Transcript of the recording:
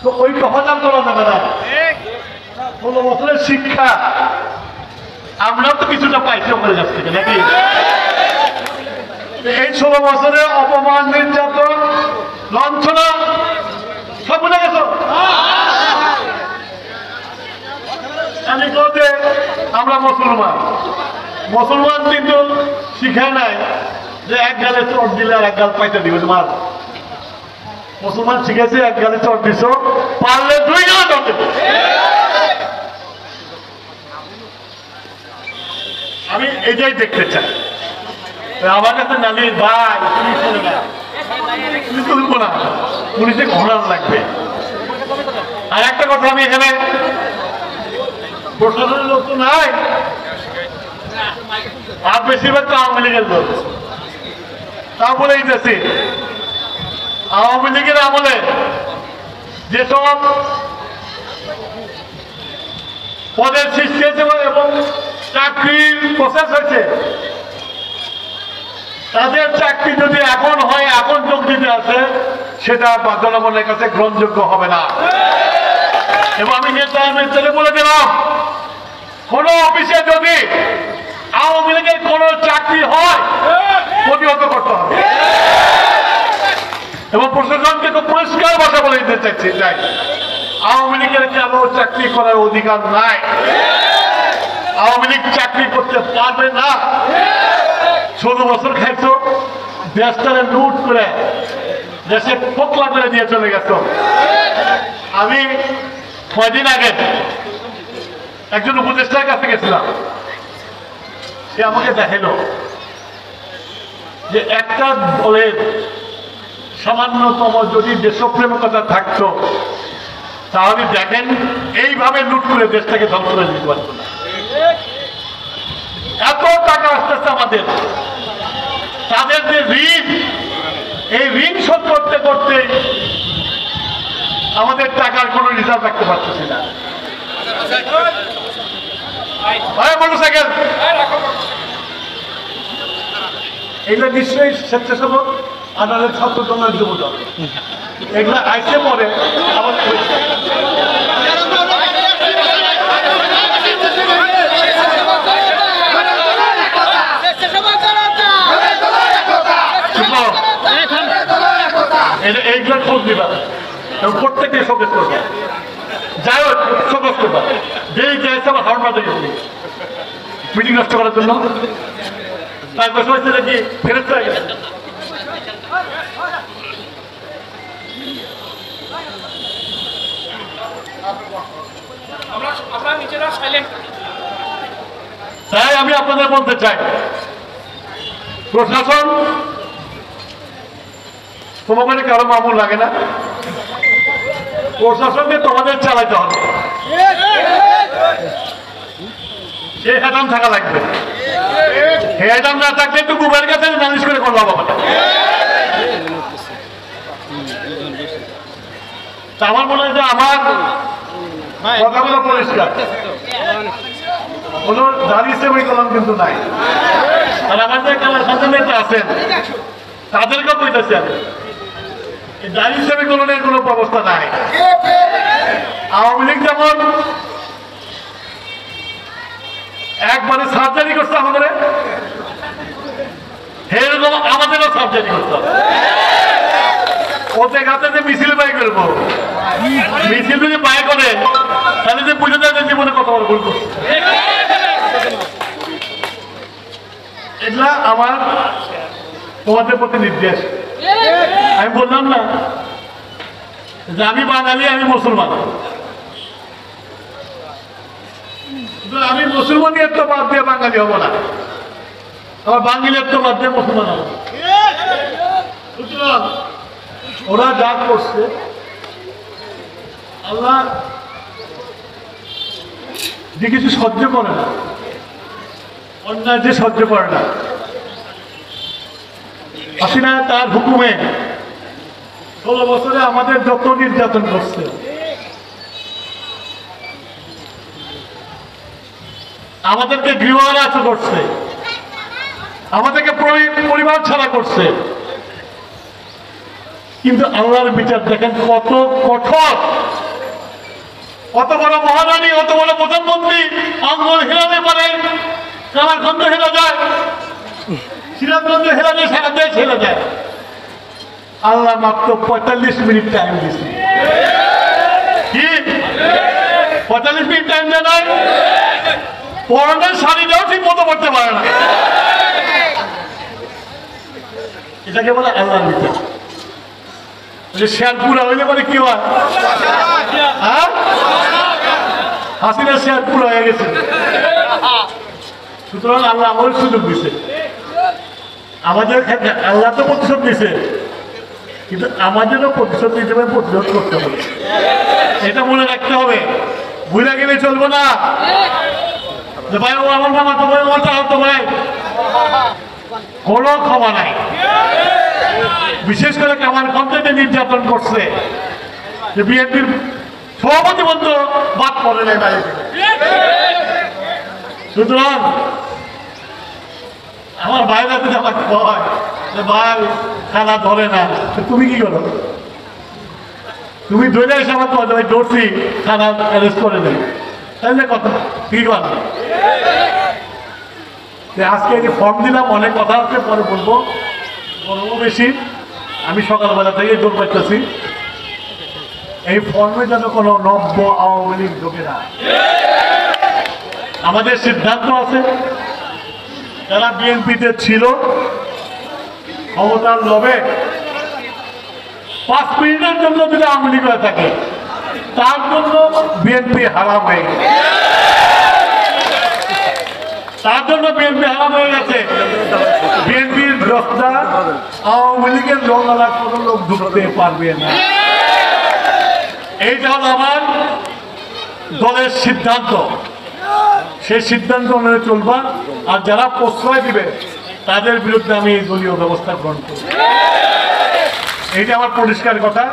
তো ওই হজম করা যাবে না। 16 বছরের শিক্ষা আমরাও তো কিছুটা পাইছি ওদের কাছ থেকে নাকি? এই 16 বছরে অপমান, নির্যাতন, লাঞ্ছনা সব বুঝে গেছো। আমি বলতে আমরা মুসলমান কিন্তু শিখায় নাই যে এক গালে চট দিলে আর এক গাল পাইতে দিবে তোমার। মুসলমান শিখেছে এক গালে চট দিছ পারলে 2 গালে চট দেবে। আমি এটাই দেখতে চাই। আমার কাছে নালির ভাই তুলবো না, পুলিশে ঘোরার লাগবে। আর একটা কথা, আমি এখানে প্রশাসনের লোক তো নাই, আর বেশিরভাগ তো আওয়ামী লীগের লোক। তা বলে দিতেছি, আওয়ামী লীগের আমলে যেসব পদের সৃষ্টি হয়েছে এবং চাকরির প্রসেস হয়েছে, তাদের চাকরি যদি এখন হয়, এখন যোগ দিতে আসে, সেটা জনগণের কাছে গ্রহণযোগ্য হবে না। এবং আমি নেতা বলে দিলাম, কোন অফিসে যদি আওয়ামী লীগের কোন চাকরি হয় প্রতিহত করতে হবে। এবং প্রশাসনকে খুব পরিষ্কার ভাষা বলে দিতে চাইছি, আওয়ামী লীগের কেন চাকরি করার অধিকার নাই। আওয়ামী লীগ চাকরি করতে পারবে না। 16 বছর খাইছো, দেশটারে লুট করে দেশে পোকলা করে দিয়ে চলে গেছো। আমি কয়দিন আগে একজন উপদেষ্টার কাছে গেছিলাম, সে আমাকে দেখালো যে একটা দলের সামান্যতম যদি দেশপ্রেমিকতা থাকতো তাহলে দেখেন এইভাবে লুট করে দেশটাকে ধ্বংস করে দিতে পারতো না। এত টাকা আসতেছে আমাদের, তাদের যে ঋণ, এই ঋণ শোধ করতে করতে আমাদের টাকার কোনো রিজার্ভ রাখতে পারতেছি না। মোটরসাইকেল এগুলো নিশ্চয়ই স্বেচ্ছাসেবক আদালত ছাত্র দলের যুবদল, এগুলো আইসে পরে আবার এইগুলো খোঁজ দিবা এবং প্রত্যেককে শোকেস করবা। যাই হোক, শোকেস করবা, যেই চাইছে আমার হাওড় মাঝে গেছি মিটিং নষ্ট করার জন্য। তারপর হয়েছে নাকি ফেরত হয়ে গেছে। তাই আমি আপনাদের বলতে চাই, প্রশাসন তোমাকে কারো মামুল লাগে না, প্রশাসনকে তোমাদের চালাইতে হবে। সে হেদাম থাকা লাগবে, হেদাম না থাকলে একটু গুবের কাছে নালিশ করে করলো বাবা। আমার মনে হয় যে আমার কথাগুলো পরিষ্কার, কোন দাঁড়িয়ে সেবই কলম কিন্তু নাই। আর আমাদের সাথে নেতা আছেন, তাদেরকেও কইতেছি আমি, দাঁড়িয়ে সেবই কলমের কোনো ব্যবস্থা নাই। আওয়ামী লীগ যেমন একবারে সার্জারি করছে আমাদের, এরকম আমাদেরও সার্জারি করতে হবে। ওতে গাতে যে মিছিল বাই করবো, মিছিল যদি বাই করে তাহলে যে বুঝে যায় জীবনে কত বড় ভুল করছে। এটা আমার তোমাদের প্রতি নির্দেশ। আমি বললাম না যে আমি বাঙালি, আমি মুসলমান, আমি মুসলমানের তো বাদ দিয়ে বাঙালি হবো না, আমার বাঙালির তো বাদ দিয়ে মুসলমান হবো। সুতরাং ওরা যা করছে, আল্লাহ যে কিছু সহ্য করে না, অন্যায় যে সহ্য করে না, হাসিনা তার হুকুমে 16 বছরে আমাদের যত নির্যাতন করছে, আমাদেরকে গৃহহারা করছে, আমাদেরকে পরিবার ছাড়া করছে, কিন্তু আল্লাহর বিচার দেখেন কত কঠোর। অত বড় মহারানী, অত বড় প্রধানমন্ত্রী আঙ্গুল হেরাতে পারে, কামারখন্দ হেরা যায়, সিরাজগঞ্জ হেরা যায়, সারা দেশ হেরা যায়। আল্লাহ মাত্র 45 মিনিট টাইম দিচ্ছে। কি 45 মিনিট টাইম দেয় নাই? পরনের শাড়িটাও ঠিক মতো করতে পারে না। এটাকে বলে আল্লাহর বিচার। শেয়ার পুরা হইলে পরে কি হয়? হাসিনা শেয়ার পুরা হয়ে গেছে। সুতরাং আল্লাহ আমাদের সুযোগ দিছে, আমাদের ক্ষেত্রে আল্লাহ তো প্রতিশোধ দিছে, কিন্তু আমাদেরও প্রতিশোধ দিতে হবে, প্রতিরোধ করতে হবে। এটা মনে রাখতে হবে, ভুলে গেলে চলবো না যে ভাই ও আমার মামা তো ভাই, ওটা হতো ভাই, কোনো ক্ষমা নাই। বিশেষ করে কামারখন্দে নির্যাতন করছে, যে বিএনপির সভাপতি বন্ধু বাদ পড়ে নেই বাইরে। সুতরাং আমার বাইরে যদি আমার কয় যে ভাই খানা ধরে না, তুমি কি করো? তুমি ধরে এসে আমার কয় ভাই ধরছি, খানা অ্যারেস্ট করে নেই, তাহলে কথা কি কর? আজকে এই ফর্ম দিলাম, অনেক কথা হচ্ছে, পরে বলবো, গরমও বেশি, আমি সকালবেলা থেকে জোর পাইতেছি। এই ফর্মে যেন কোনো নব্য আওয়ামী লীগ ঢোকে না। আমাদের সিদ্ধান্ত আছে, যারা বিএনপিতে ছিল ক্ষমতার লোভে 5 মিনিটের জন্য যদি আওয়ামী লীগ হয়ে থাকে, তার জন্য বিএনপি হারাম হয়ে গেছে, তার জন্য বিএনপি হারাম হয়ে গেছে। বিএনপির দশটা আওয়ামী লীগের লোকালা কোনো লোক ঢুকতে পারবে না। এইটা হলো আমার দলের সিদ্ধান্ত, সেই সিদ্ধান্ত অনুযায়ী চলবা। আর যারা প্রশ্রয় দিবে তাদের বিরুদ্ধে আমি দলীয় ব্যবস্থা গ্রহণ করব, এইটা আমার পরিষ্কার কথা।